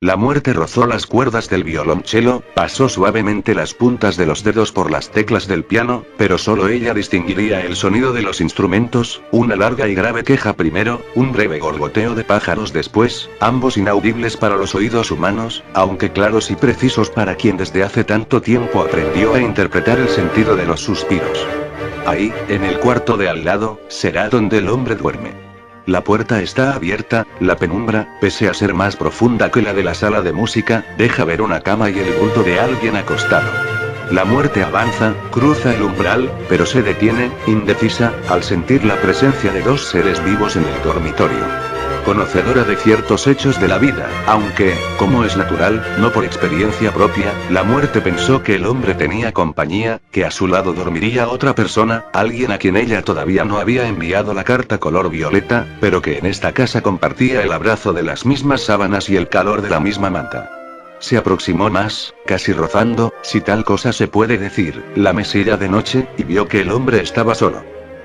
La muerte rozó las cuerdas del violonchelo, pasó suavemente las puntas de los dedos por las teclas del piano, pero solo ella distinguiría el sonido de los instrumentos, una larga y grave queja primero, un breve gorgoteo de pájaros después, ambos inaudibles para los oídos humanos, aunque claros y precisos para quien desde hace tanto tiempo aprendió a interpretar el sentido de los suspiros. Ahí, en el cuarto de al lado, será donde el hombre duerme. La puerta está abierta, la penumbra, pese a ser más profunda que la de la sala de música, deja ver una cama y el bulto de alguien acostado. La muerte avanza, cruza el umbral, pero se detiene, indecisa, al sentir la presencia de dos seres vivos en el dormitorio. Conocedora de ciertos hechos de la vida, aunque, como es natural, no por experiencia propia, la muerte pensó que el hombre tenía compañía, que a su lado dormiría otra persona, alguien a quien ella todavía no había enviado la carta color violeta, pero que en esta casa compartía el abrazo de las mismas sábanas y el calor de la misma manta. Se aproximó más, casi rozando, si tal cosa se puede decir, la mesilla de noche, y vio que el hombre estaba solo.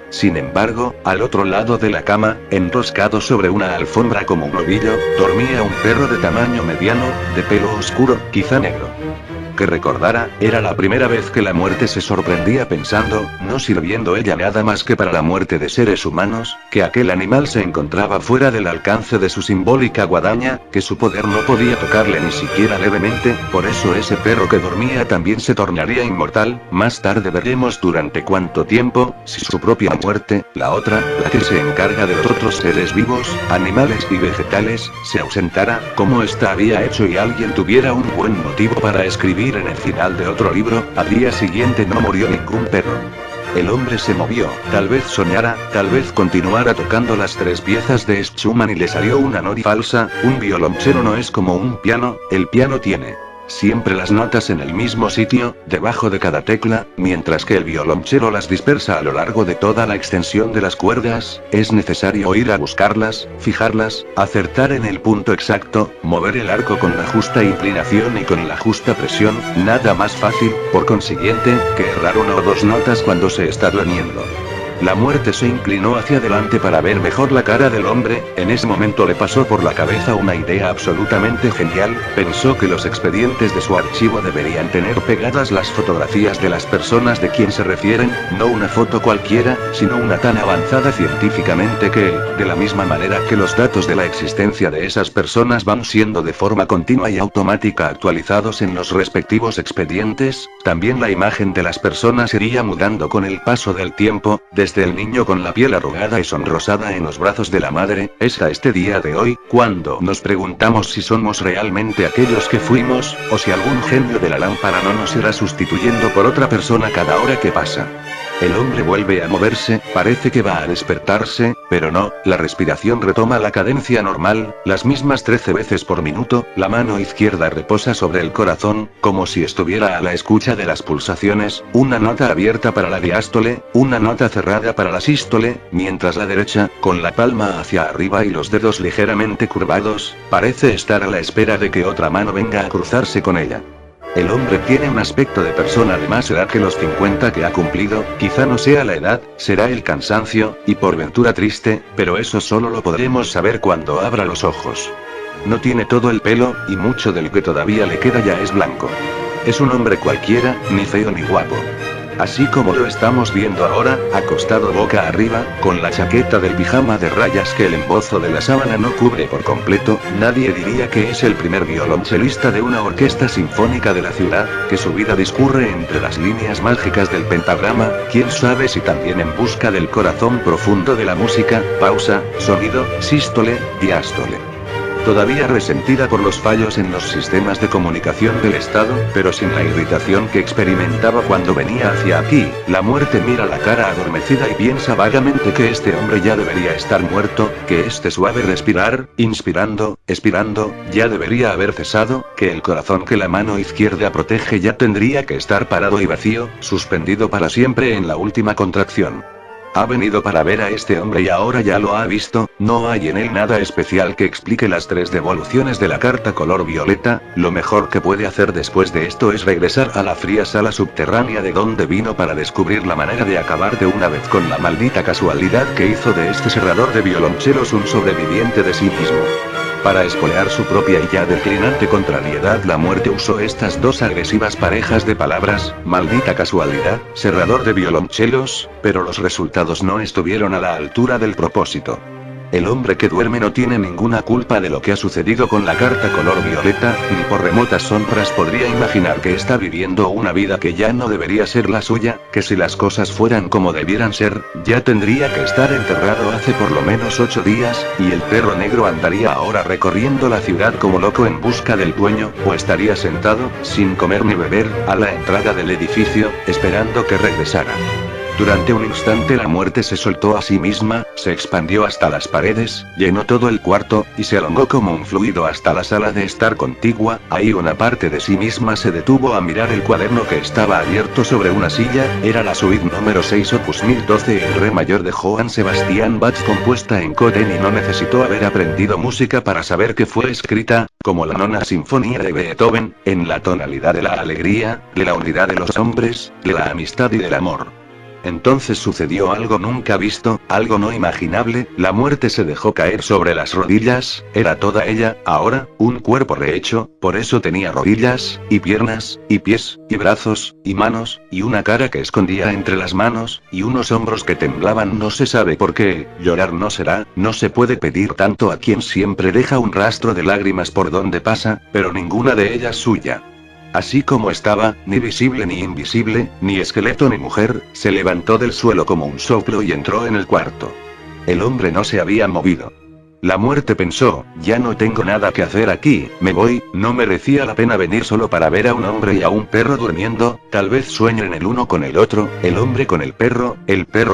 Sin embargo, al otro lado de la cama, enroscado sobre una alfombra como un ovillo, dormía un perro de tamaño mediano, de pelo oscuro, quizá negro. Que recordara, era la primera vez que la muerte se sorprendía pensando, no sirviendo ella nada más que para la muerte de seres humanos, que aquel animal se encontraba fuera del alcance de su simbólica guadaña, que su poder no podía tocarle ni siquiera levemente, por eso ese perro que dormía también se tornaría inmortal. Más tarde veremos durante cuánto tiempo, si su propia muerte, la otra, la que se encarga de los otros seres vivos, animales y vegetales, se ausentara, como ésta había hecho y alguien tuviera un buen motivo para escribir en el final de otro libro, al día siguiente no murió ningún perro. El hombre se movió, tal vez soñara, tal vez continuara tocando las tres piezas de Schumann y le salió una nota falsa. Un violonchelo no es como un piano, el piano tiene siempre las notas en el mismo sitio, debajo de cada tecla, mientras que el violonchelo las dispersa a lo largo de toda la extensión de las cuerdas. Es necesario ir a buscarlas, fijarlas, acertar en el punto exacto, mover el arco con la justa inclinación y con la justa presión, nada más fácil, por consiguiente, que errar una o dos notas cuando se está durmiendo. La muerte se inclinó hacia adelante para ver mejor la cara del hombre. En ese momento le pasó por la cabeza una idea absolutamente genial. Pensó que los expedientes de su archivo deberían tener pegadas las fotografías de las personas de quien se refieren, no una foto cualquiera, sino una tan avanzada científicamente que, de la misma manera que los datos de la existencia de esas personas van siendo de forma continua y automática actualizados en los respectivos expedientes, también la imagen de las personas iría mudando con el paso del tiempo, desde el niño con la piel arrugada y sonrosada en los brazos de la madre, hasta este día de hoy, cuando nos preguntamos si somos realmente aquellos que fuimos, o si algún genio de la lámpara no nos irá sustituyendo por otra persona cada hora que pasa. El hombre vuelve a moverse, parece que va a despertarse, pero no, la respiración retoma la cadencia normal, las mismas 13 veces por minuto, la mano izquierda reposa sobre el corazón, como si estuviera a la escucha de las pulsaciones, una nota abierta para la diástole, una nota cerrada para la sístole, mientras la derecha, con la palma hacia arriba y los dedos ligeramente curvados, parece estar a la espera de que otra mano venga a cruzarse con ella. El hombre tiene un aspecto de persona de más edad que los 50 que ha cumplido, quizá no sea la edad, será el cansancio, y por ventura triste, pero eso solo lo podremos saber cuando abra los ojos. No tiene todo el pelo, y mucho del que todavía le queda ya es blanco. Es un hombre cualquiera, ni feo ni guapo. Así como lo estamos viendo ahora, acostado boca arriba, con la chaqueta del pijama de rayas que el embozo de la sábana no cubre por completo, nadie diría que es el primer violonchelista de una orquesta sinfónica de la ciudad, que su vida discurre entre las líneas mágicas del pentagrama, quién sabe si también en busca del corazón profundo de la música, pausa, sonido, sístole, diástole. Todavía resentida por los fallos en los sistemas de comunicación del Estado, pero sin la irritación que experimentaba cuando venía hacia aquí, la muerte mira la cara adormecida y piensa vagamente que este hombre ya debería estar muerto, que este suave respirar, inspirando, expirando, ya debería haber cesado, que el corazón que la mano izquierda protege ya tendría que estar parado y vacío, suspendido para siempre en la última contracción. Ha venido para ver a este hombre y ahora ya lo ha visto, no hay en él nada especial que explique las 3 devoluciones de la carta color violeta, lo mejor que puede hacer después de esto es regresar a la fría sala subterránea de donde vino para descubrir la manera de acabar de una vez con la maldita casualidad que hizo de este serrador de violonchelos un sobreviviente de sí mismo. Para espolear su propia y ya declinante contrariedad, la muerte usó estas dos agresivas parejas de palabras: maldita casualidad, cerrador de violonchelos, pero los resultados no estuvieron a la altura del propósito. El hombre que duerme no tiene ninguna culpa de lo que ha sucedido con la carta color violeta, ni por remotas sombras podría imaginar que está viviendo una vida que ya no debería ser la suya, que si las cosas fueran como debieran ser, ya tendría que estar enterrado hace por lo menos 8 días, y el perro negro andaría ahora recorriendo la ciudad como loco en busca del dueño, o estaría sentado, sin comer ni beber, a la entrada del edificio, esperando que regresara. Durante un instante la muerte se soltó a sí misma, se expandió hasta las paredes, llenó todo el cuarto, y se alongó como un fluido hasta la sala de estar contigua. Ahí una parte de sí misma se detuvo a mirar el cuaderno que estaba abierto sobre una silla. Era la suite número 6 opus 1012 el re mayor de Johann Sebastian Bach, compuesta en Coden, y no necesitó haber aprendido música para saber que fue escrita, como la nona sinfonía de Beethoven, en la tonalidad de la alegría, de la unidad de los hombres, de la amistad y del amor. Entonces sucedió algo nunca visto, algo no imaginable. La muerte se dejó caer sobre las rodillas, era toda ella, ahora, un cuerpo rehecho, por eso tenía rodillas, y piernas, y pies, y brazos, y manos, y una cara que escondía entre las manos, y unos hombros que temblaban. No se sabe por qué, llorar no será, no se puede pedir tanto a quien siempre deja un rastro de lágrimas por donde pasa, pero ninguna de ellas suya. Así como estaba, ni visible ni invisible, ni esqueleto ni mujer, se levantó del suelo como un soplo y entró en el cuarto. El hombre no se había movido. La muerte pensó: ya no tengo nada que hacer aquí, me voy. No merecía la pena venir solo para ver a un hombre y a un perro durmiendo. Tal vez sueñen el uno con el otro, el hombre con el perro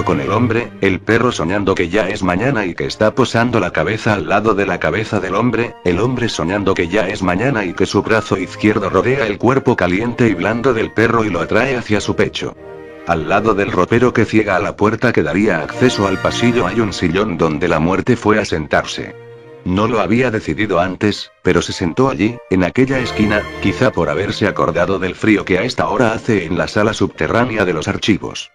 con el hombre, el perro soñando que ya es mañana y que está posando la cabeza al lado de la cabeza del hombre, el hombre soñando que ya es mañana y que su brazo izquierdo rodea el cuerpo caliente y blando del perro y lo atrae hacia su pecho. Al lado del ropero que ciega a la puerta que daría acceso al pasillo hay un sillón donde la muerte fue a sentarse. No lo había decidido antes, pero se sentó allí, en aquella esquina, quizá por haberse acordado del frío que a esta hora hace en la sala subterránea de los archivos.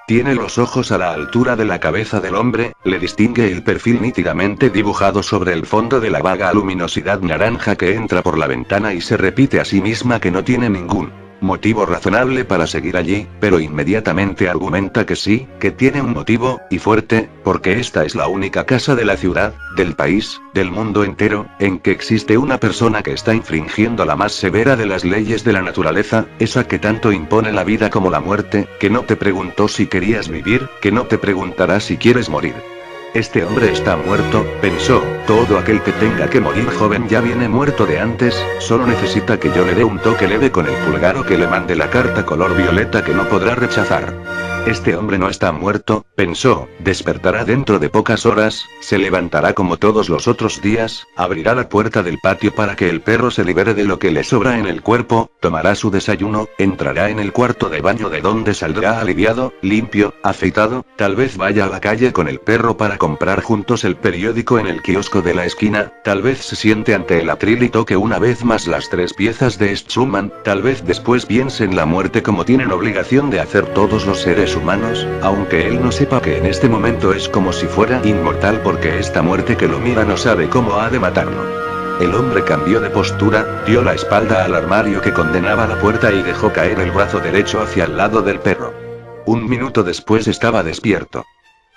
Tiene los ojos a la altura de la cabeza del hombre, le distingue el perfil nítidamente dibujado sobre el fondo de la vaga luminosidad naranja que entra por la ventana y se repite a sí misma que no tiene ningún motivo razonable para seguir allí, pero inmediatamente argumenta que sí, que tiene un motivo, y fuerte, porque esta es la única casa de la ciudad, del país, del mundo entero, en que existe una persona que está infringiendo la más severa de las leyes de la naturaleza, esa que tanto impone la vida como la muerte, que no te preguntó si querías vivir, que no te preguntará si quieres morir. Este hombre está muerto, pensó, todo aquel que tenga que morir joven ya viene muerto de antes, solo necesita que yo le dé un toque leve con el pulgar o que le mande la carta color violeta que no podrá rechazar. Este hombre no está muerto, pensó, despertará dentro de pocas horas, se levantará como todos los otros días, abrirá la puerta del patio para que el perro se libere de lo que le sobra en el cuerpo, tomará su desayuno, entrará en el cuarto de baño de donde saldrá aliviado, limpio, afeitado, tal vez vaya a la calle con el perro para comprar juntos el periódico en el kiosco de la esquina, tal vez se siente ante el atril y toque una vez más las 3 piezas de Schumann, tal vez después piense en la muerte como tienen obligación de hacer todos los seres humanos, aunque él no sepa que en este momento es como si fuera inmortal porque esta muerte que lo mira no sabe cómo ha de matarlo. El hombre cambió de postura, dio la espalda al armario que condenaba la puerta y dejó caer el brazo derecho hacia el lado del perro. Un minuto después estaba despierto.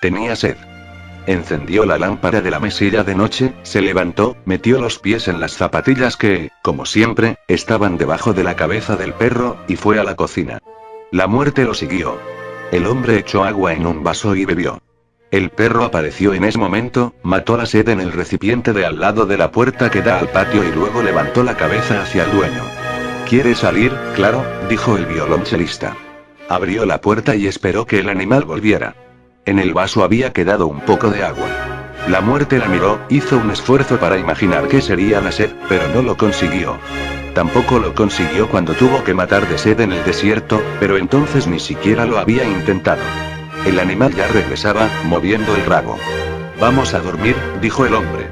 Tenía sed. Encendió la lámpara de la mesilla de noche, se levantó, metió los pies en las zapatillas que, como siempre, estaban debajo de la cabeza del perro, y fue a la cocina. La muerte lo siguió. El hombre echó agua en un vaso y bebió. El perro apareció en ese momento, mató la sed en el recipiente de al lado de la puerta que da al patio y luego levantó la cabeza hacia el dueño. ¿Quiere salir? Claro, dijo el violonchelista. Abrió la puerta y esperó que el animal volviera. En el vaso había quedado un poco de agua. La muerte la miró, hizo un esfuerzo para imaginar qué sería la sed, pero no lo consiguió. Tampoco lo consiguió cuando tuvo que matar de sed en el desierto, pero entonces ni siquiera lo había intentado. El animal ya regresaba, moviendo el rabo. Vamos a dormir, dijo el hombre.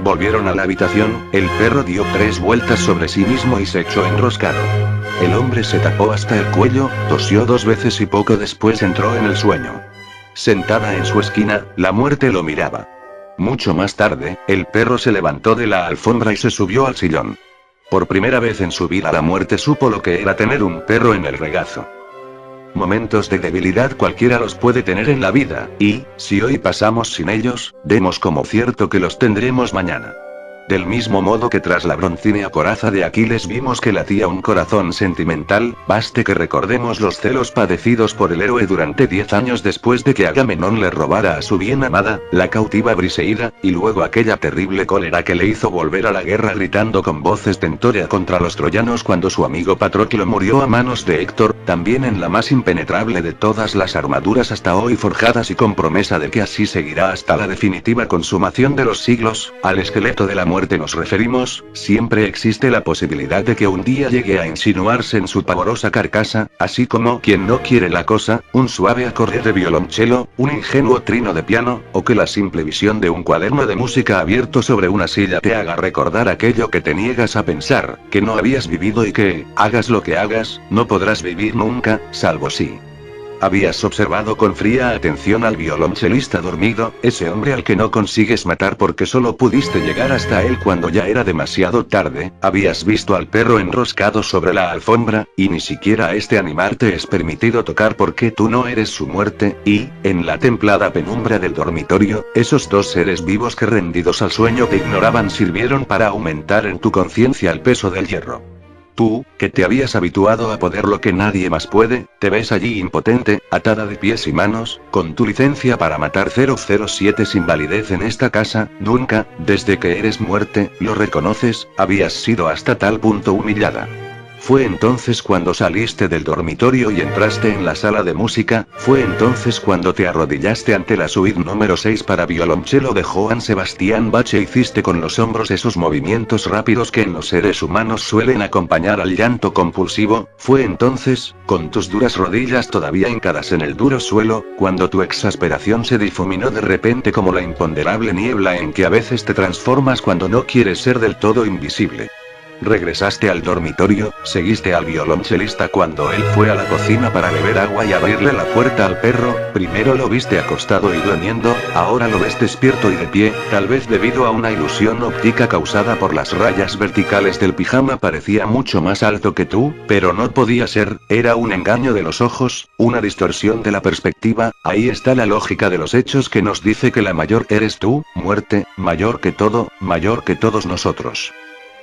Volvieron a la habitación, el perro dio 3 vueltas sobre sí mismo y se echó enroscado. El hombre se tapó hasta el cuello, tosió 2 veces y poco después entró en el sueño. Sentada en su esquina, la muerte lo miraba. Mucho más tarde, el perro se levantó de la alfombra y se subió al sillón. Por primera vez en su vida la muerte supo lo que era tener un perro en el regazo. Momentos de debilidad cualquiera los puede tener en la vida, y, si hoy pasamos sin ellos, demos como cierto que los tendremos mañana. Del mismo modo que tras la broncínea coraza de Aquiles vimos que latía un corazón sentimental, baste que recordemos los celos padecidos por el héroe durante 10 años después de que Agamenón le robara a su bien amada, la cautiva Briseida, y luego aquella terrible cólera que le hizo volver a la guerra gritando con voz estentórea contra los troyanos cuando su amigo Patroclo murió a manos de Héctor, también en la más impenetrable de todas las armaduras hasta hoy forjadas y con promesa de que así seguirá hasta la definitiva consumación de los siglos, al esqueleto de la muerte nos referimos. Siempre existe la posibilidad de que un día llegue a insinuarse en su pavorosa carcasa, así como quien no quiere la cosa, un suave acorde de violonchelo, un ingenuo trino de piano, o que la simple visión de un cuaderno de música abierto sobre una silla te haga recordar aquello que te niegas a pensar, que no habías vivido y que, hagas lo que hagas, no podrás vivir nunca, salvo si habías observado con fría atención al violonchelista dormido, ese hombre al que no consigues matar porque solo pudiste llegar hasta él cuando ya era demasiado tarde, habías visto al perro enroscado sobre la alfombra, y ni siquiera a este animal te es permitido tocar porque tú no eres su muerte, y, en la templada penumbra del dormitorio, esos dos seres vivos que rendidos al sueño te ignoraban sirvieron para aumentar en tu conciencia el peso del hierro. Tú, que te habías habituado a poder lo que nadie más puede, te ves allí impotente, atada de pies y manos, con tu licencia para matar 007 sin validez en esta casa, nunca, desde que eres muerte, lo reconoces, habías sido hasta tal punto humillada. Fue entonces cuando saliste del dormitorio y entraste en la sala de música, fue entonces cuando te arrodillaste ante la suite número 6 para violonchelo de Johann Sebastian Bach e hiciste con los hombros esos movimientos rápidos que en los seres humanos suelen acompañar al llanto compulsivo, fue entonces, con tus duras rodillas todavía hincadas en el duro suelo, cuando tu exasperación se difuminó de repente como la imponderable niebla en que a veces te transformas cuando no quieres ser del todo invisible. Regresaste al dormitorio, seguiste al violonchelista cuando él fue a la cocina para beber agua y abrirle la puerta al perro, primero lo viste acostado y durmiendo, ahora lo ves despierto y de pie, tal vez debido a una ilusión óptica causada por las rayas verticales del pijama parecía mucho más alto que tú, pero no podía ser, era un engaño de los ojos, una distorsión de la perspectiva, ahí está la lógica de los hechos que nos dice que la mayor eres tú, muerte, mayor que todo, mayor que todos nosotros.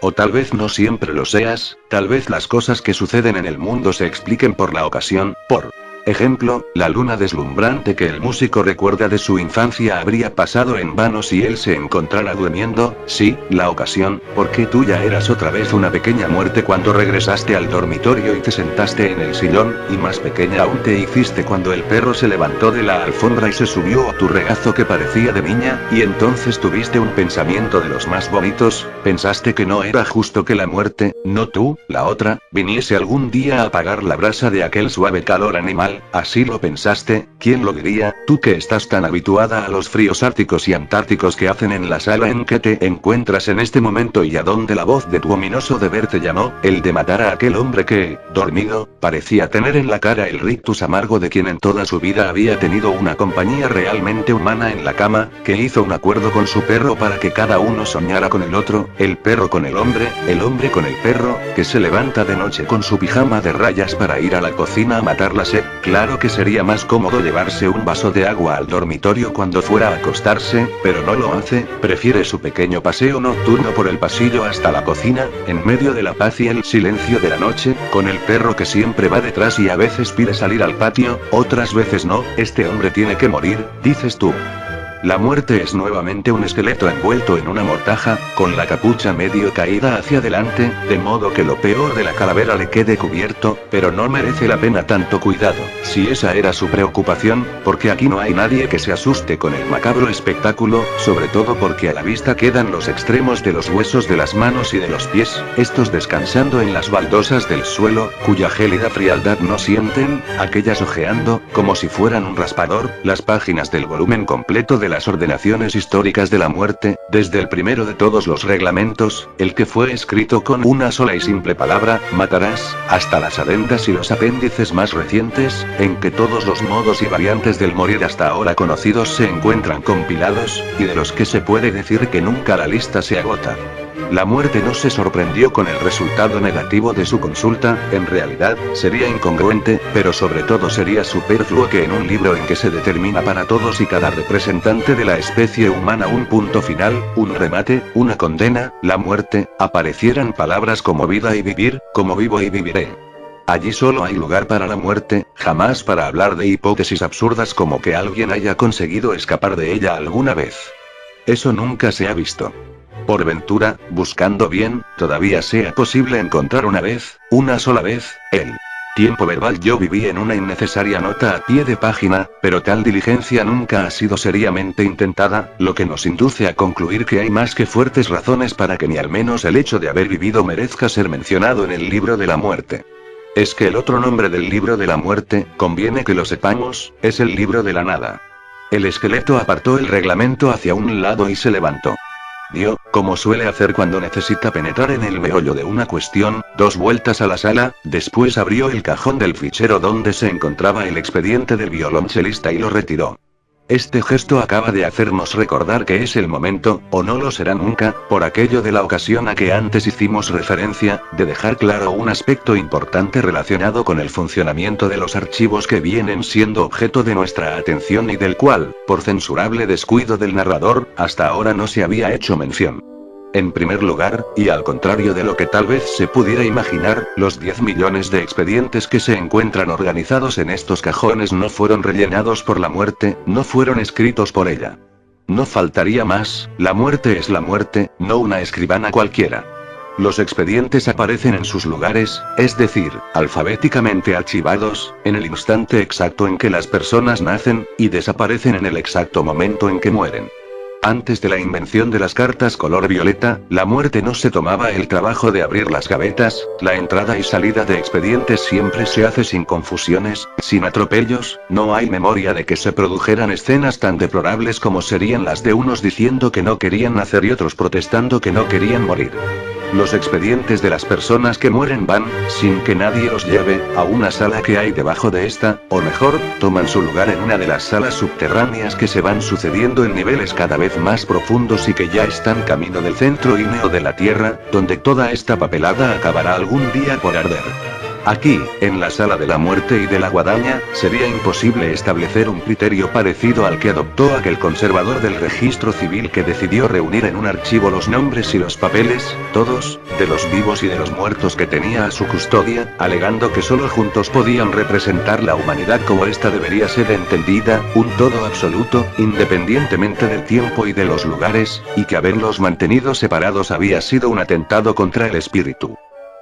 O tal vez no siempre lo seas, tal vez las cosas que suceden en el mundo se expliquen por la ocasión, por ejemplo, la luna deslumbrante que el músico recuerda de su infancia habría pasado en vano si él se encontrara durmiendo, sí, la ocasión, porque tú ya eras otra vez una pequeña muerte cuando regresaste al dormitorio y te sentaste en el sillón, y más pequeña aún te hiciste cuando el perro se levantó de la alfombra y se subió a tu regazo que parecía de niña, y entonces tuviste un pensamiento de los más bonitos, pensaste que no era justo que la muerte, no tú, la otra, viniese algún día a apagar la brasa de aquel suave calor animal. Así lo pensaste, ¿quién lo diría? Tú que estás tan habituada a los fríos árticos y antárticos que hacen en la sala en que te encuentras en este momento y a donde la voz de tu ominoso deber te llamó, el de matar a aquel hombre que, dormido, parecía tener en la cara el rictus amargo de quien en toda su vida había tenido una compañía realmente humana en la cama, que hizo un acuerdo con su perro para que cada uno soñara con el otro, el perro con el hombre con el perro, que se levanta de noche con su pijama de rayas para ir a la cocina a matar la sed. Claro que sería más cómodo llevarse un vaso de agua al dormitorio cuando fuera a acostarse, pero no lo hace, prefiere su pequeño paseo nocturno por el pasillo hasta la cocina, en medio de la paz y el silencio de la noche, con el perro que siempre va detrás y a veces pide salir al patio, otras veces no, este hombre tiene que morir, dices tú. La muerte es nuevamente un esqueleto envuelto en una mortaja, con la capucha medio caída hacia adelante, de modo que lo peor de la calavera le quede cubierto, pero no merece la pena tanto cuidado, si esa era su preocupación, porque aquí no hay nadie que se asuste con el macabro espectáculo, sobre todo porque a la vista quedan los extremos de los huesos de las manos y de los pies, estos descansando en las baldosas del suelo, cuya gélida frialdad no sienten, aquellas hojeando, como si fueran un raspador, las páginas del volumen completo de de las ordenaciones históricas de la muerte, desde el primero de todos los reglamentos, el que fue escrito con una sola y simple palabra, matarás, hasta las adendas y los apéndices más recientes, en que todos los modos y variantes del morir hasta ahora conocidos se encuentran compilados, y de los que se puede decir que nunca la lista se agota. La muerte no se sorprendió con el resultado negativo de su consulta, en realidad, sería incongruente, pero sobre todo sería superfluo que en un libro en que se determina para todos y cada representante de la especie humana un punto final, un remate, una condena, la muerte, aparecieran palabras como vida y vivir, como vivo y viviré. Allí solo hay lugar para la muerte, jamás para hablar de hipótesis absurdas como que alguien haya conseguido escapar de ella alguna vez. Eso nunca se ha visto. Por ventura, buscando bien, todavía sea posible encontrar una sola vez, el tiempo verbal. Yo viví en una innecesaria nota a pie de página, pero tal diligencia nunca ha sido seriamente intentada, lo que nos induce a concluir que hay más que fuertes razones para que ni al menos el hecho de haber vivido merezca ser mencionado en el libro de la muerte. Es que el otro nombre del libro de la muerte, conviene que lo sepamos, es el libro de la nada. El esqueleto apartó el reglamento hacia un lado y se levantó. Dio, como suele hacer cuando necesita penetrar en el meollo de una cuestión, 2 vueltas a la sala, después abrió el cajón del fichero donde se encontraba el expediente del violonchelista y lo retiró. Este gesto acaba de hacernos recordar que es el momento, o no lo será nunca, por aquello de la ocasión a que antes hicimos referencia, de dejar claro un aspecto importante relacionado con el funcionamiento de los archivos que vienen siendo objeto de nuestra atención y del cual, por censurable descuido del narrador, hasta ahora no se había hecho mención. En primer lugar, y al contrario de lo que tal vez se pudiera imaginar, los 10 millones de expedientes que se encuentran organizados en estos cajones no fueron rellenados por la muerte, no fueron escritos por ella. No faltaría más, la muerte es la muerte, no una escribana cualquiera. Los expedientes aparecen en sus lugares, es decir, alfabéticamente archivados, en el instante exacto en que las personas nacen, y desaparecen en el exacto momento en que mueren. Antes de la invención de las cartas color violeta, la muerte no se tomaba el trabajo de abrir las gavetas, la entrada y salida de expedientes siempre se hace sin confusiones, sin atropellos, no hay memoria de que se produjeran escenas tan deplorables como serían las de unos diciendo que no querían nacer y otros protestando que no querían morir. Los expedientes de las personas que mueren van, sin que nadie los lleve, a una sala que hay debajo de esta, o mejor, toman su lugar en una de las salas subterráneas que se van sucediendo en niveles cada vez más profundos y que ya están camino del centro ígneo de la Tierra, donde toda esta papelada acabará algún día por arder. Aquí, en la sala de la muerte y de la guadaña, sería imposible establecer un criterio parecido al que adoptó aquel conservador del registro civil que decidió reunir en un archivo los nombres y los papeles, todos, de los vivos y de los muertos que tenía a su custodia, alegando que solo juntos podían representar la humanidad como ésta debería ser entendida, un todo absoluto, independientemente del tiempo y de los lugares, y que haberlos mantenido separados había sido un atentado contra el espíritu.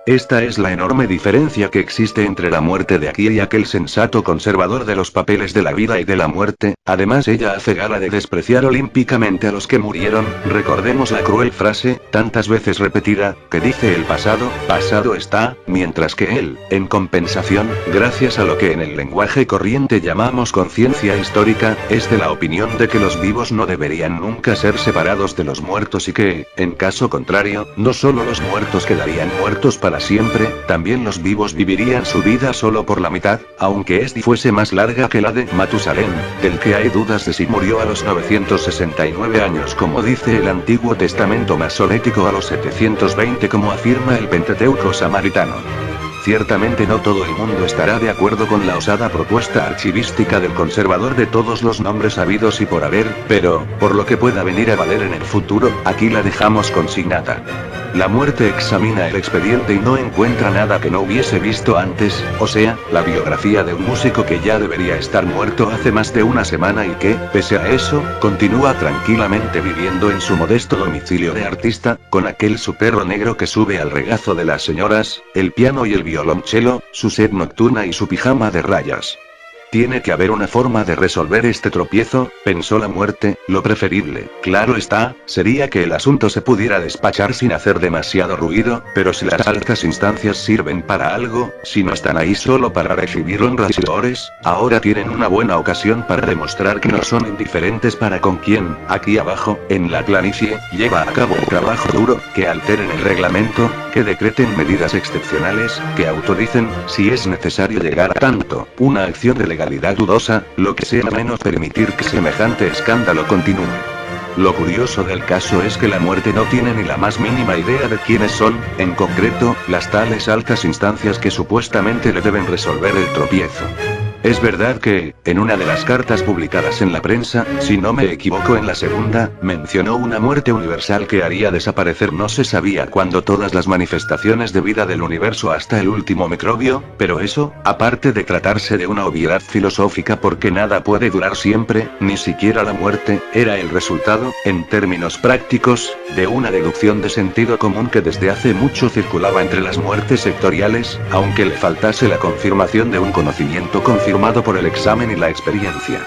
Esta es la enorme diferencia que existe entre la muerte de aquí y aquel sensato conservador de los papeles de la vida y de la muerte. Además, ella hace gala de despreciar olímpicamente a los que murieron. Recordemos la cruel frase, tantas veces repetida, que dice el pasado, pasado está, mientras que él, en compensación, gracias a lo que en el lenguaje corriente llamamos conciencia histórica, es de la opinión de que los vivos no deberían nunca ser separados de los muertos y que, en caso contrario, no solo los muertos quedarían muertos para siempre, también los vivos vivirían su vida solo por la mitad, aunque esta fuese más larga que la de Matusalén, del que hay dudas de si murió a los 969 años como dice el Antiguo Testamento masorético a los 720 como afirma el Pentateuco samaritano. Ciertamente no todo el mundo estará de acuerdo con la osada propuesta archivística del conservador de todos los nombres habidos y por haber, pero, por lo que pueda venir a valer en el futuro, aquí la dejamos consignada. La muerte examina el expediente y no encuentra nada que no hubiese visto antes, o sea, la biografía de un músico que ya debería estar muerto hace más de una semana y que, pese a eso, continúa tranquilamente viviendo en su modesto domicilio de artista, con aquel su perro negro que sube al regazo de las señoras, el piano y el violonchelo, su sed nocturna y su pijama de rayas. Tiene que haber una forma de resolver este tropiezo, pensó la muerte. Lo preferible, claro está, sería que el asunto se pudiera despachar sin hacer demasiado ruido, pero si las altas instancias sirven para algo, si no están ahí solo para recibir honras y loores, ahora tienen una buena ocasión para demostrar que no son indiferentes para con quien, aquí abajo, en la planicie, lleva a cabo un trabajo duro, que alteren el reglamento, que decreten medidas excepcionales, que autoricen, si es necesario llegar a tanto, una acción de legalidad dudosa, lo que sea menos permitir que semejante escándalo continúe. Lo curioso del caso es que la muerte no tiene ni la más mínima idea de quiénes son, en concreto, las tales altas instancias que supuestamente le deben resolver el tropiezo. Es verdad que, en una de las cartas publicadas en la prensa, si no me equivoco en la segunda, mencionó una muerte universal que haría desaparecer no se sabía cuándo todas las manifestaciones de vida del universo hasta el último microbio, pero eso, aparte de tratarse de una obviedad filosófica porque nada puede durar siempre, ni siquiera la muerte, era el resultado, en términos prácticos, de una deducción de sentido común que desde hace mucho circulaba entre las muertes sectoriales, aunque le faltase la confirmación de un conocimiento confirmado por el examen y la experiencia.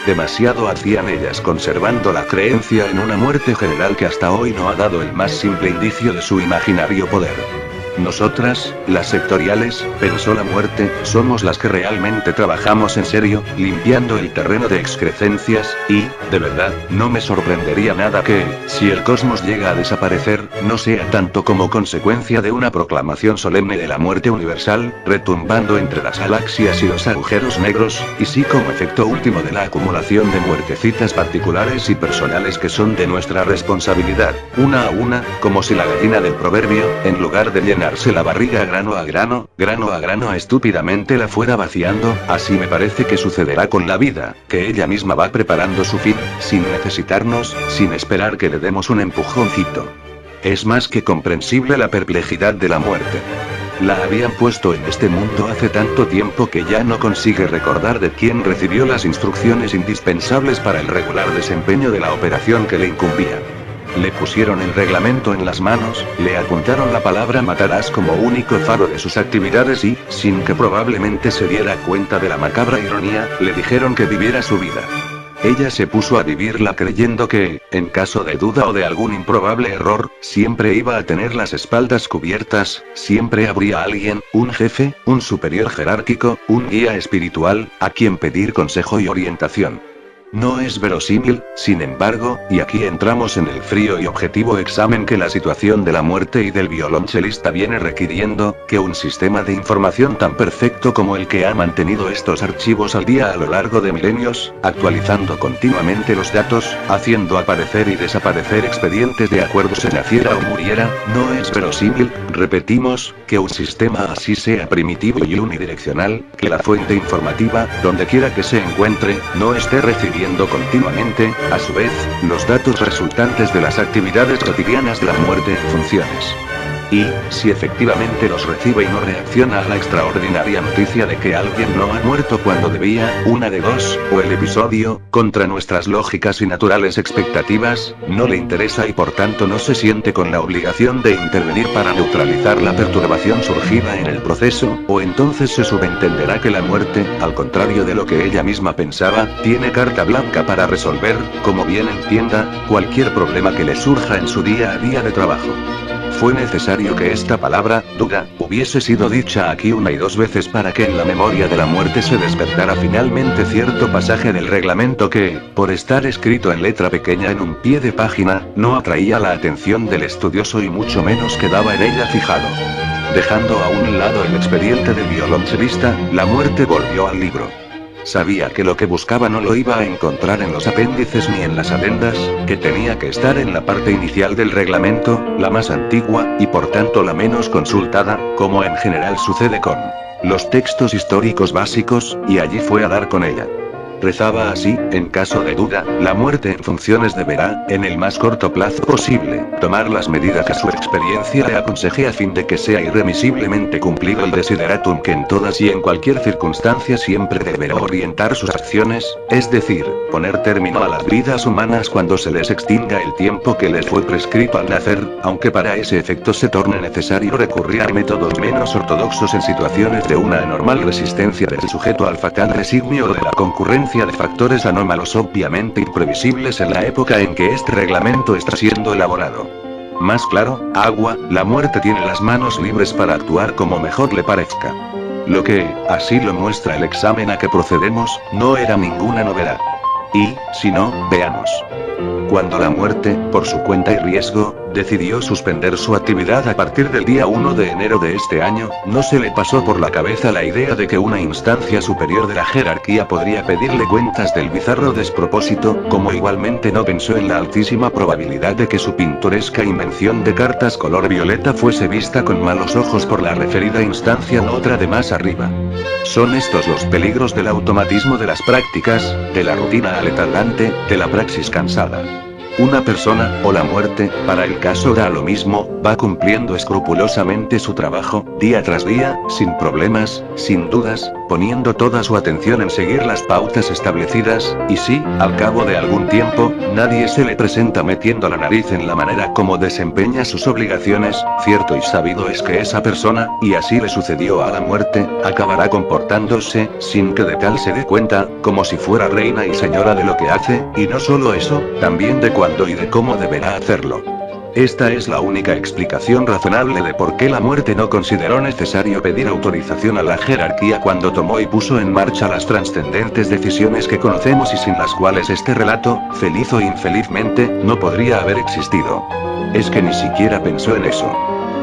Demasiado hacían ellas conservando la creencia en una muerte general que hasta hoy no ha dado el más simple indicio de su imaginario poder. Nosotras, las sectoriales, pensó la muerte, somos las que realmente trabajamos en serio, limpiando el terreno de excrecencias, y, de verdad, no me sorprendería nada que, si el cosmos llega a desaparecer, no sea tanto como consecuencia de una proclamación solemne de la muerte universal, retumbando entre las galaxias y los agujeros negros, y sí como efecto último de la acumulación de muertecitas particulares y personales que son de nuestra responsabilidad, una a una, como si la gallina del proverbio, en lugar de llenarse la barriga grano a grano estúpidamente la fuera vaciando, así me parece que sucederá con la vida, que ella misma va preparando su fin, sin necesitarnos, sin esperar que le demos un empujoncito. Es más que comprensible la perplejidad de la muerte. La habían puesto en este mundo hace tanto tiempo que ya no consigue recordar de quién recibió las instrucciones indispensables para el regular desempeño de la operación que le incumbía. Le pusieron el reglamento en las manos, le apuntaron la palabra matarás como único faro de sus actividades y, sin que probablemente se diera cuenta de la macabra ironía, le dijeron que viviera su vida. Ella se puso a vivirla creyendo que, en caso de duda o de algún improbable error, siempre iba a tener las espaldas cubiertas, siempre habría alguien, un jefe, un superior jerárquico, un guía espiritual, a quien pedir consejo y orientación. No es verosímil, sin embargo, y aquí entramos en el frío y objetivo examen que la situación de la muerte y del violonchelista viene requiriendo, que un sistema de información tan perfecto como el que ha mantenido estos archivos al día a lo largo de milenios, actualizando continuamente los datos, haciendo aparecer y desaparecer expedientes de acuerdo se naciera o muriera, no es verosímil, repetimos, que un sistema así sea primitivo y unidireccional, que la fuente informativa, donde quiera que se encuentre, no esté recibiendo continuamente, a su vez, los datos resultantes de las actividades cotidianas de la muerte en funciones. Y, si efectivamente los recibe y no reacciona a la extraordinaria noticia de que alguien no ha muerto cuando debía, una de dos, o el episodio, contra nuestras lógicas y naturales expectativas, no le interesa y por tanto no se siente con la obligación de intervenir para neutralizar la perturbación surgida en el proceso, o entonces se subentenderá que la muerte, al contrario de lo que ella misma pensaba, tiene carta blanca para resolver, como bien entienda, cualquier problema que le surja en su día a día de trabajo. Fue necesario que esta palabra, duda, hubiese sido dicha aquí una y dos veces para que en la memoria de la muerte se despertara finalmente cierto pasaje del reglamento que, por estar escrito en letra pequeña en un pie de página, no atraía la atención del estudioso y mucho menos quedaba en ella fijado. Dejando a un lado el expediente del violonchelista, la muerte volvió al libro. Sabía que lo que buscaba no lo iba a encontrar en los apéndices ni en las adendas, que tenía que estar en la parte inicial del reglamento, la más antigua, y por tanto la menos consultada, como en general sucede con los textos históricos básicos, y allí fue a dar con ella. rezaba así: en caso de duda, la muerte en funciones deberá, en el más corto plazo posible, tomar las medidas que su experiencia le aconseje a fin de que sea irremisiblemente cumplido el desideratum que en todas y en cualquier circunstancia siempre deberá orientar sus acciones, es decir, poner término a las vidas humanas cuando se les extinga el tiempo que les fue prescrito al nacer, aunque para ese efecto se torne necesario recurrir a métodos menos ortodoxos en situaciones de una anormal resistencia del sujeto al fatal designio o de la concurrencia de factores anómalos obviamente imprevisibles en la época en que este reglamento está siendo elaborado. Más claro, agua, la muerte tiene las manos libres para actuar como mejor le parezca. Lo que, así lo muestra el examen a que procedemos, no era ninguna novedad. Y, si no, veamos. Cuando la muerte, por su cuenta y riesgo, decidió suspender su actividad a partir del día 1 de enero de este año, no se le pasó por la cabeza la idea de que una instancia superior de la jerarquía podría pedirle cuentas del bizarro despropósito, como igualmente no pensó en la altísima probabilidad de que su pintoresca invención de cartas color violeta fuese vista con malos ojos por la referida instancia u otra de más arriba. Son estos los peligros del automatismo de las prácticas, de la rutina aletargante, de la praxis cansada. Una persona, o la muerte, para el caso da lo mismo, va cumpliendo escrupulosamente su trabajo, día tras día, sin problemas, sin dudas, poniendo toda su atención en seguir las pautas establecidas, y si, al cabo de algún tiempo, nadie se le presenta metiendo la nariz en la manera como desempeña sus obligaciones, cierto y sabido es que esa persona, y así le sucedió a la muerte, acabará comportándose, sin que de tal se dé cuenta, como si fuera reina y señora de lo que hace, y no solo eso, también de cuándo y de cómo deberá hacerlo. Esta es la única explicación razonable de por qué la muerte no consideró necesario pedir autorización a la jerarquía cuando tomó y puso en marcha las trascendentes decisiones que conocemos y sin las cuales este relato, feliz o infelizmente, no podría haber existido. Es que ni siquiera pensó en eso.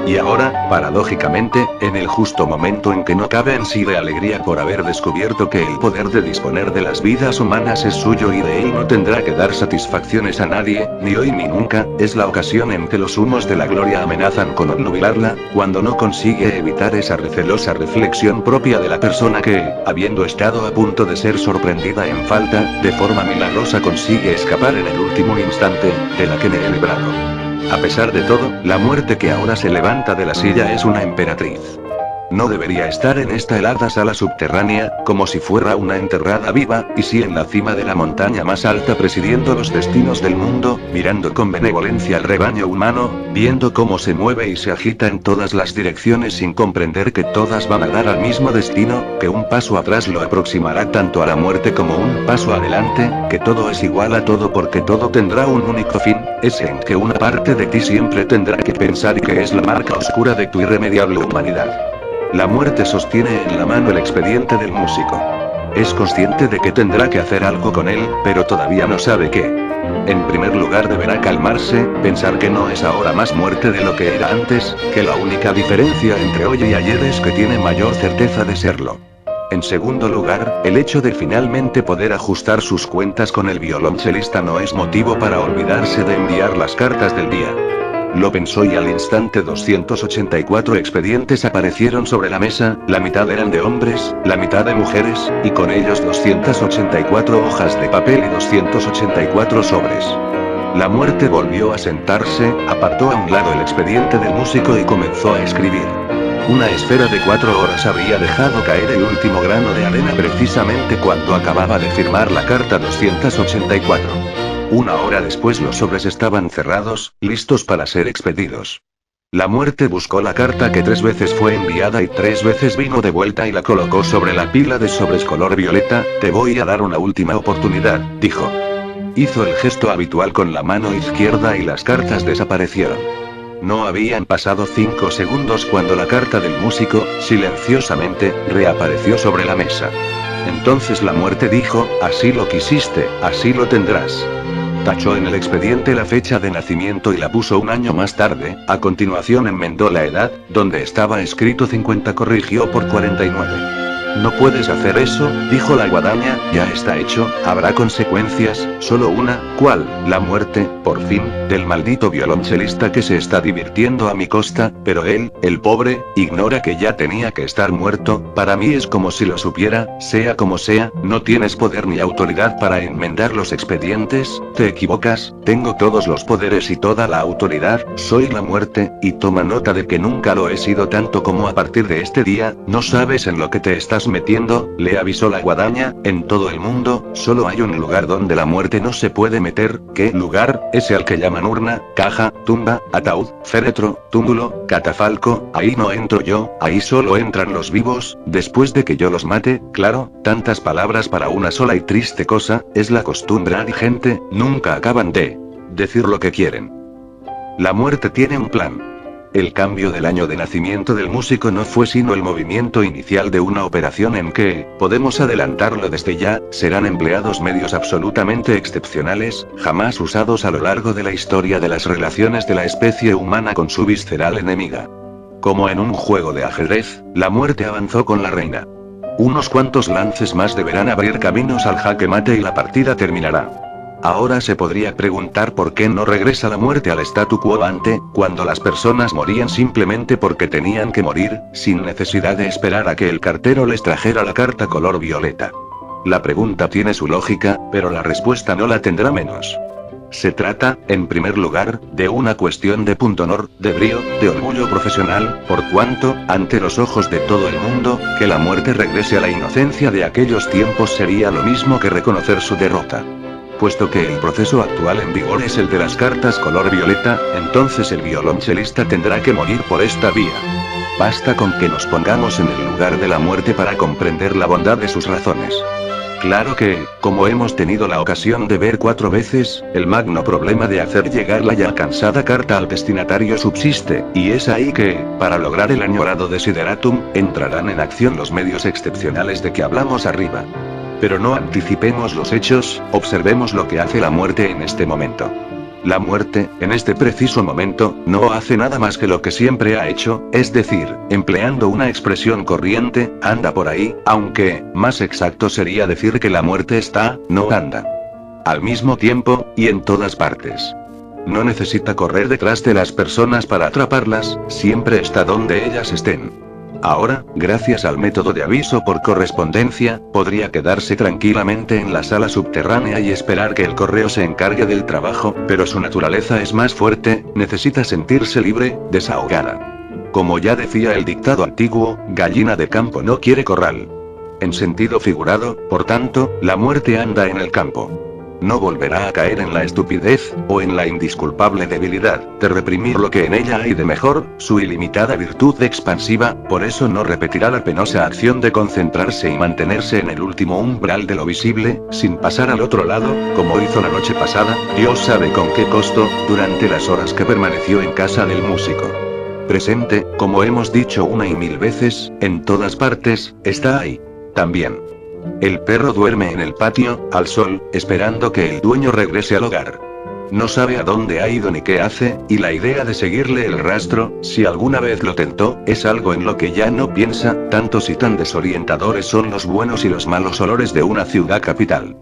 Y ahora, paradójicamente, en el justo momento en que no cabe en sí de alegría por haber descubierto que el poder de disponer de las vidas humanas es suyo y de él no tendrá que dar satisfacciones a nadie, ni hoy ni nunca, es la ocasión en que los humos de la gloria amenazan con obnubilarla, cuando no consigue evitar esa recelosa reflexión propia de la persona que, habiendo estado a punto de ser sorprendida en falta, de forma milagrosa consigue escapar en el último instante, de la que me he librado. A pesar de todo, la muerte que ahora se levanta de la silla es una emperatriz. No debería estar en esta helada sala subterránea, como si fuera una enterrada viva, y sí en la cima de la montaña más alta presidiendo los destinos del mundo, mirando con benevolencia al rebaño humano, viendo cómo se mueve y se agita en todas las direcciones sin comprender que todas van a dar al mismo destino, que un paso atrás lo aproximará tanto a la muerte como un paso adelante, que todo es igual a todo porque todo tendrá un único fin, ese en que una parte de ti siempre tendrá que pensar y que es la marca oscura de tu irremediable humanidad. La muerte sostiene en la mano el expediente del músico. Es consciente de que tendrá que hacer algo con él, pero todavía no sabe qué. En primer lugar deberá calmarse, pensar que no es ahora más muerte de lo que era antes, que la única diferencia entre hoy y ayer es que tiene mayor certeza de serlo. En segundo lugar, el hecho de finalmente poder ajustar sus cuentas con el violonchelista no es motivo para olvidarse de enviar las cartas del día. Lo pensó y al instante 284 expedientes aparecieron sobre la mesa, la mitad eran de hombres, la mitad de mujeres, y con ellos 284 hojas de papel y 284 sobres. La muerte volvió a sentarse, apartó a un lado el expediente del músico y comenzó a escribir. Una esfera de 4 horas habría dejado caer el último grano de arena precisamente cuando acababa de firmar la carta 284. Una hora después los sobres estaban cerrados, listos para ser expedidos. La muerte buscó la carta que 3 veces fue enviada y 3 veces vino de vuelta y la colocó sobre la pila de sobres color violeta. Te voy a dar una última oportunidad, dijo. Hizo el gesto habitual con la mano izquierda y las cartas desaparecieron. No habían pasado 5 segundos cuando la carta del músico, silenciosamente, reapareció sobre la mesa. Entonces la muerte dijo, así lo quisiste, así lo tendrás. Tachó en el expediente la fecha de nacimiento y la puso un año más tarde, a continuación enmendó la edad, donde estaba escrito 50 corrigió por 49. No puedes hacer eso, dijo la guadaña, ya está hecho, habrá consecuencias, solo una, ¿cuál? La muerte, por fin, del maldito violonchelista que se está divirtiendo a mi costa, pero él, el pobre, ignora que ya tenía que estar muerto. Para mí es como si lo supiera, sea como sea, no tienes poder ni autoridad para enmendar los expedientes, te equivocas, tengo todos los poderes y toda la autoridad, soy la muerte, y toma nota de que nunca lo he sido tanto como a partir de este día, no sabes en lo que te estás metiendo, le avisó la guadaña, en todo el mundo, solo hay un lugar donde la muerte no se puede meter, ¿qué lugar? Ese al que llaman urna, caja, tumba, ataúd, féretro, túmulo, catafalco, ahí no entro yo, ahí solo entran los vivos, después de que yo los mate, claro, tantas palabras para una sola y triste cosa, es la costumbre y gente, nunca acaban de decir lo que quieren. La muerte tiene un plan. El cambio del año de nacimiento del músico no fue sino el movimiento inicial de una operación en que, podemos adelantarlo desde ya, serán empleados medios absolutamente excepcionales, jamás usados a lo largo de la historia de las relaciones de la especie humana con su visceral enemiga. Como en un juego de ajedrez, la muerte avanzó con la reina. Unos cuantos lances más deberán abrir caminos al jaque mate y la partida terminará. Ahora se podría preguntar por qué no regresa la muerte al statu quo ante, cuando las personas morían simplemente porque tenían que morir, sin necesidad de esperar a que el cartero les trajera la carta color violeta. La pregunta tiene su lógica, pero la respuesta no la tendrá menos. Se trata, en primer lugar, de una cuestión de pundonor, de brío, de orgullo profesional, por cuanto, ante los ojos de todo el mundo, que la muerte regrese a la inocencia de aquellos tiempos sería lo mismo que reconocer su derrota. Puesto que el proceso actual en vigor es el de las cartas color violeta, entonces el violonchelista tendrá que morir por esta vía. Basta con que nos pongamos en el lugar de la muerte para comprender la bondad de sus razones. Claro que, como hemos tenido la ocasión de ver 4 veces, el magno problema de hacer llegar la ya cansada carta al destinatario subsiste, y es ahí que, para lograr el añorado desideratum, entrarán en acción los medios excepcionales de que hablamos arriba. Pero no anticipemos los hechos, observemos lo que hace la muerte en este momento. La muerte, en este preciso momento, no hace nada más que lo que siempre ha hecho, es decir, empleando una expresión corriente, anda por ahí, aunque, más exacto sería decir que la muerte está, no anda. Al mismo tiempo, y en todas partes. No necesita correr detrás de las personas para atraparlas, siempre está donde ellas estén. Ahora, gracias al método de aviso por correspondencia, podría quedarse tranquilamente en la sala subterránea y esperar que el correo se encargue del trabajo, pero su naturaleza es más fuerte, necesita sentirse libre, desahogada. Como ya decía el dictado antiguo, gallina de campo no quiere corral. En sentido figurado, por tanto, la muerte anda en el campo. No volverá a caer en la estupidez, o en la indisculpable debilidad, de reprimir lo que en ella hay de mejor, su ilimitada virtud expansiva, por eso no repetirá la penosa acción de concentrarse y mantenerse en el último umbral de lo visible, sin pasar al otro lado, como hizo la noche pasada, Dios sabe con qué costo, durante las horas que permaneció en casa del músico. Presente, como hemos dicho una y mil veces, en todas partes, está ahí. También. El perro duerme en el patio, al sol, esperando que el dueño regrese al hogar. No sabe a dónde ha ido ni qué hace, y la idea de seguirle el rastro, si alguna vez lo tentó, es algo en lo que ya no piensa, tantos y tan desorientadores son los buenos y los malos olores de una ciudad capital.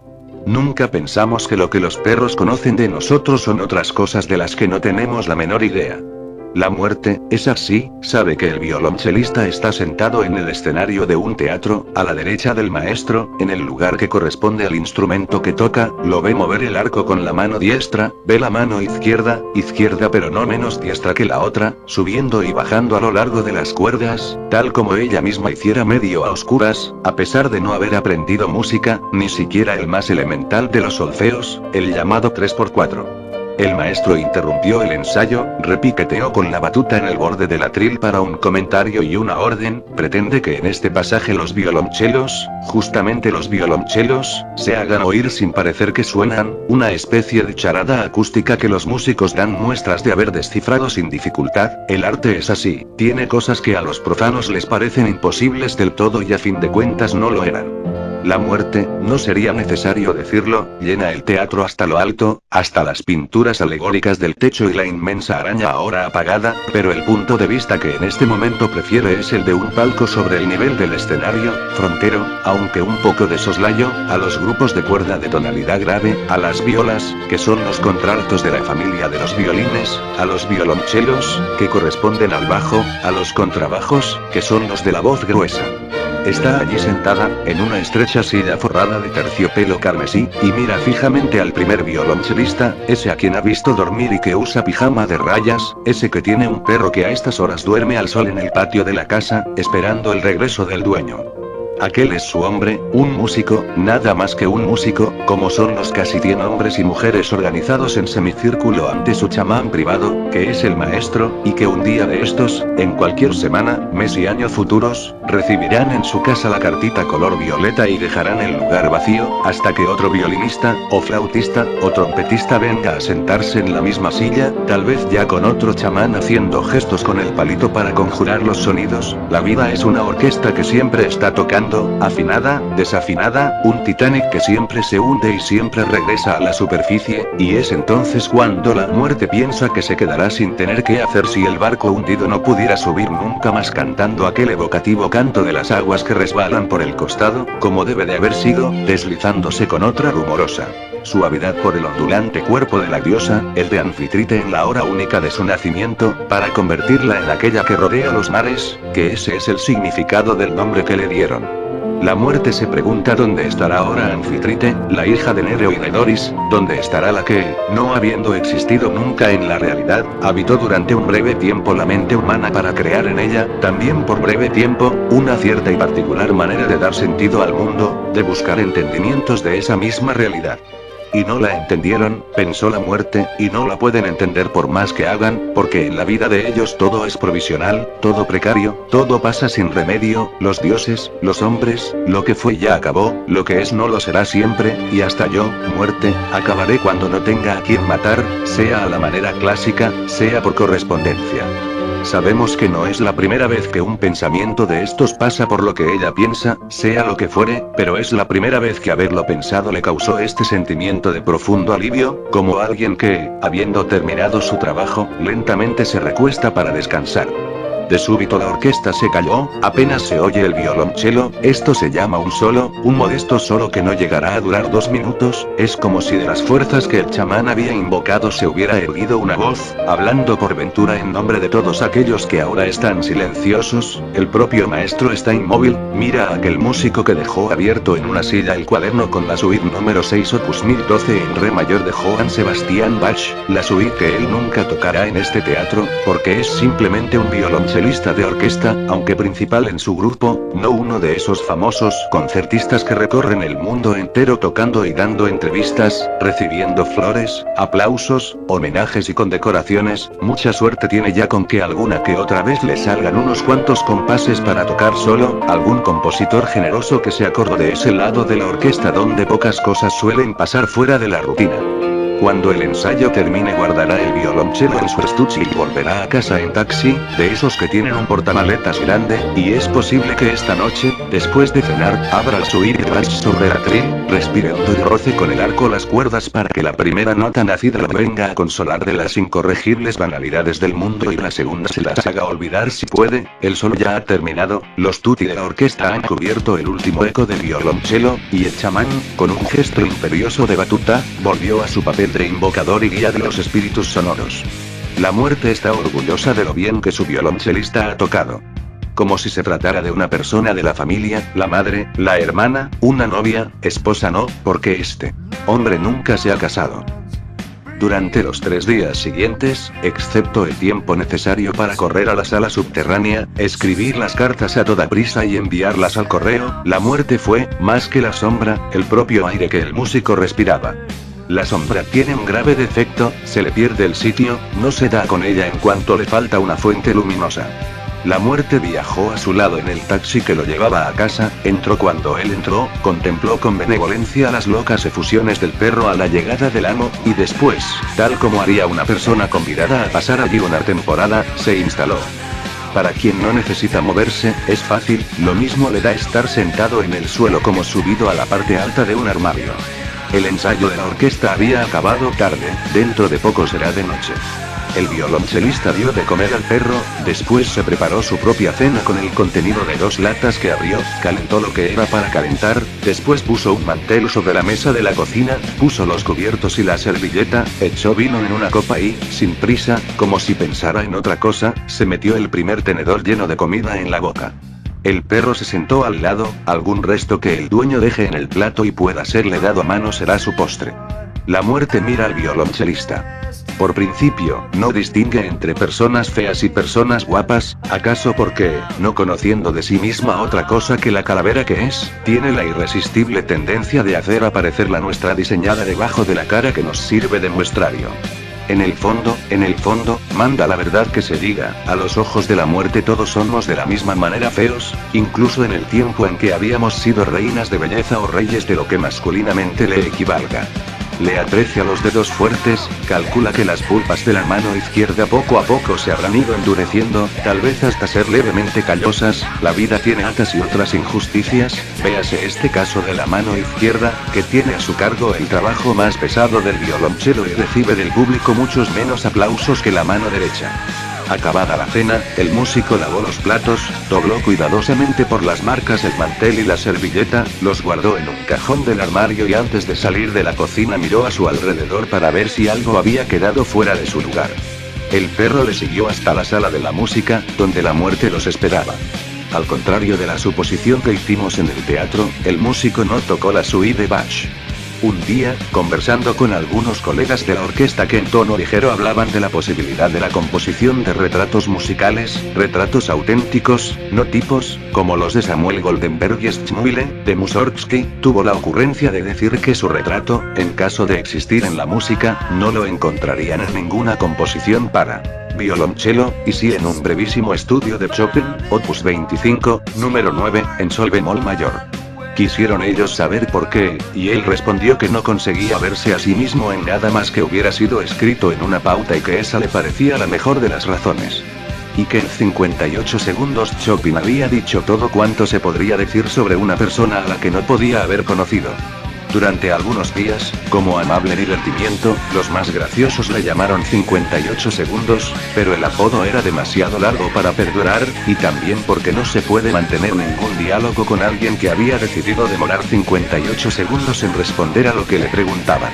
Nunca pensamos que lo que los perros conocen de nosotros son otras cosas de las que no tenemos la menor idea. La muerte, es así, sabe que el violonchelista está sentado en el escenario de un teatro, a la derecha del maestro, en el lugar que corresponde al instrumento que toca, lo ve mover el arco con la mano diestra, ve la mano izquierda pero no menos diestra que la otra, subiendo y bajando a lo largo de las cuerdas, tal como ella misma hiciera medio a oscuras, a pesar de no haber aprendido música, ni siquiera el más elemental de los solfeos, el llamado 3x4. El maestro interrumpió el ensayo, repiqueteó con la batuta en el borde del atril para un comentario y una orden, pretende que en este pasaje los violonchelos, justamente los violonchelos, se hagan oír sin parecer que suenan, una especie de charada acústica que los músicos dan muestras de haber descifrado sin dificultad. El arte es así, tiene cosas que a los profanos les parecen imposibles del todo y a fin de cuentas no lo eran. La muerte, no sería necesario decirlo, llena el teatro hasta lo alto, hasta las pinturas alegóricas del techo y la inmensa araña ahora apagada, pero el punto de vista que en este momento prefiere es el de un palco sobre el nivel del escenario, frontero, aunque un poco de soslayo, a los grupos de cuerda de tonalidad grave, a las violas, que son los contraltos de la familia de los violines, a los violonchelos, que corresponden al bajo, a los contrabajos, que son los de la voz gruesa. Está allí sentada, en una estrecha silla forrada de terciopelo carmesí, y mira fijamente al primer violonchelista, ese a quien ha visto dormir y que usa pijama de rayas, ese que tiene un perro que a estas horas duerme al sol en el patio de la casa, esperando el regreso del dueño. Aquel es su hombre, un músico, nada más que un músico, como son los casi 100 hombres y mujeres organizados en semicírculo ante su chamán privado, que es el maestro, y que un día de estos, en cualquier semana, mes y año futuros, recibirán en su casa la cartita color violeta y dejarán el lugar vacío, hasta que otro violinista, o flautista, o trompetista venga a sentarse en la misma silla, tal vez ya con otro chamán haciendo gestos con el palito para conjurar los sonidos. La vida es una orquesta que siempre está tocando, afinada, desafinada, un Titanic que siempre se hunde y siempre regresa a la superficie, y es entonces cuando la muerte piensa que se quedará sin tener qué hacer si el barco hundido no pudiera subir nunca más cantando aquel evocativo canto de las aguas que resbalan por el costado, como debe de haber sido, deslizándose con otra rumorosa suavidad por el ondulante cuerpo de la diosa, el de Anfitrite en la hora única de su nacimiento, para convertirla en aquella que rodea los mares, que ese es el significado del nombre que le dieron. La muerte se pregunta dónde estará ahora Anfitrite, la hija de Nereo y de Doris, dónde estará la que, no habiendo existido nunca en la realidad, habitó durante un breve tiempo la mente humana para crear en ella, también por breve tiempo, una cierta y particular manera de dar sentido al mundo, de buscar entendimientos de esa misma realidad. Y no la entendieron, pensó la muerte, y no la pueden entender por más que hagan, porque en la vida de ellos todo es provisional, todo precario, todo pasa sin remedio, los dioses, los hombres, lo que fue ya acabó, lo que es no lo será siempre, y hasta yo, muerte, acabaré cuando no tenga a quien matar, sea a la manera clásica, sea por correspondencia. Sabemos que no es la primera vez que un pensamiento de estos pasa por lo que ella piensa, sea lo que fuere, pero es la primera vez que haberlo pensado le causó este sentimiento de profundo alivio, como alguien que, habiendo terminado su trabajo, lentamente se recuesta para descansar. De súbito la orquesta se calló, apenas se oye el violonchelo, esto se llama un solo, un modesto solo que no llegará a durar 2 minutos, es como si de las fuerzas que el chamán había invocado se hubiera erguido una voz, hablando por ventura en nombre de todos aquellos que ahora están silenciosos, el propio maestro está inmóvil, mira a aquel músico que dejó abierto en una silla el cuaderno con la suite número 6 opus 1012 en re mayor de Johann Sebastian Bach, la suite que él nunca tocará en este teatro, porque es simplemente un violonchelo de orquesta, aunque principal en su grupo, no uno de esos famosos concertistas que recorren el mundo entero tocando y dando entrevistas, recibiendo flores, aplausos, homenajes y condecoraciones. Mucha suerte tiene ya con que alguna que otra vez le salgan unos cuantos compases para tocar solo, algún compositor generoso que se acordó de ese lado de la orquesta donde pocas cosas suelen pasar fuera de la rutina. Cuando el ensayo termine guardará el violonchelo en su estuche y volverá a casa en taxi, de esos que tienen un portamaletas grande, y es posible que esta noche, después de cenar, abra el suite y vaya sobre la tril, respire hondo y roce con el arco las cuerdas para que la primera nota nacida lo venga a consolar de las incorregibles banalidades del mundo y la segunda se las haga olvidar si puede. El solo ya ha terminado, los tutti de la orquesta han cubierto el último eco del violonchelo, y el chamán, con un gesto imperioso de batuta, volvió a su papel de invocador y guía de los espíritus sonoros. La muerte está orgullosa de lo bien que su violonchelista ha tocado. Como si se tratara de una persona de la familia, la madre, la hermana, una novia, esposa no, porque este hombre nunca se ha casado. Durante los 3 días siguientes, excepto el tiempo necesario para correr a la sala subterránea, escribir las cartas a toda prisa y enviarlas al correo, la muerte fue, más que la sombra, el propio aire que el músico respiraba. La sombra tiene un grave defecto, se le pierde el sitio, no se da con ella en cuanto le falta una fuente luminosa. La muerte viajó a su lado en el taxi que lo llevaba a casa, entró cuando él entró, contempló con benevolencia las locas efusiones del perro a la llegada del amo, y después, tal como haría una persona convidada a pasar allí una temporada, se instaló. Para quien no necesita moverse, es fácil, lo mismo le da estar sentado en el suelo como subido a la parte alta de un armario. El ensayo de la orquesta había acabado tarde, dentro de poco será de noche. El violonchelista dio de comer al perro, después se preparó su propia cena con el contenido de 2 latas que abrió, calentó lo que era para calentar, después puso un mantel sobre la mesa de la cocina, puso los cubiertos y la servilleta, echó vino en una copa y, sin prisa, como si pensara en otra cosa, se metió el primer tenedor lleno de comida en la boca. El perro se sentó al lado, algún resto que el dueño deje en el plato y pueda serle dado a mano será su postre. La muerte mira al violonchelista. Por principio, no distingue entre personas feas y personas guapas, ¿acaso porque, no conociendo de sí misma otra cosa que la calavera que es, tiene la irresistible tendencia de hacer aparecer la nuestra diseñada debajo de la cara que nos sirve de muestrario? En el fondo, manda la verdad que se diga, a los ojos de la muerte todos somos de la misma manera feos, incluso en el tiempo en que habíamos sido reinas de belleza o reyes de lo que masculinamente le equivalga. Le aprecia los dedos fuertes, calcula que las pulpas de la mano izquierda poco a poco se habrán ido endureciendo, tal vez hasta ser levemente callosas, la vida tiene altas y otras injusticias, véase este caso de la mano izquierda, que tiene a su cargo el trabajo más pesado del violonchelo y recibe del público muchos menos aplausos que la mano derecha. Acabada la cena, el músico lavó los platos, dobló cuidadosamente por las marcas el mantel y la servilleta, los guardó en un cajón del armario y antes de salir de la cocina miró a su alrededor para ver si algo había quedado fuera de su lugar. El perro le siguió hasta la sala de la música, donde la muerte los esperaba. Al contrario de la suposición que hicimos en el teatro, el músico no tocó la suite de Bach. Un día, conversando con algunos colegas de la orquesta que en tono ligero hablaban de la posibilidad de la composición de retratos musicales, retratos auténticos, no tipos, como los de Samuel Goldenberg y Schmuile, de Mussorgsky, tuvo la ocurrencia de decir que su retrato, en caso de existir en la música, no lo encontrarían en ninguna composición para violonchelo, y sí en un brevísimo estudio de Chopin, opus 25, número 9, en sol bemol mayor. Quisieron ellos saber por qué, y él respondió que no conseguía verse a sí mismo en nada más que hubiera sido escrito en una pauta y que esa le parecía la mejor de las razones. Y que en 58 segundos Chopin había dicho todo cuanto se podría decir sobre una persona a la que no podía haber conocido. Durante algunos días, como amable divertimiento, los más graciosos le llamaron 58 segundos, pero el apodo era demasiado largo para perdurar, y también porque no se puede mantener ningún diálogo con alguien que había decidido demorar 58 segundos en responder a lo que le preguntaban.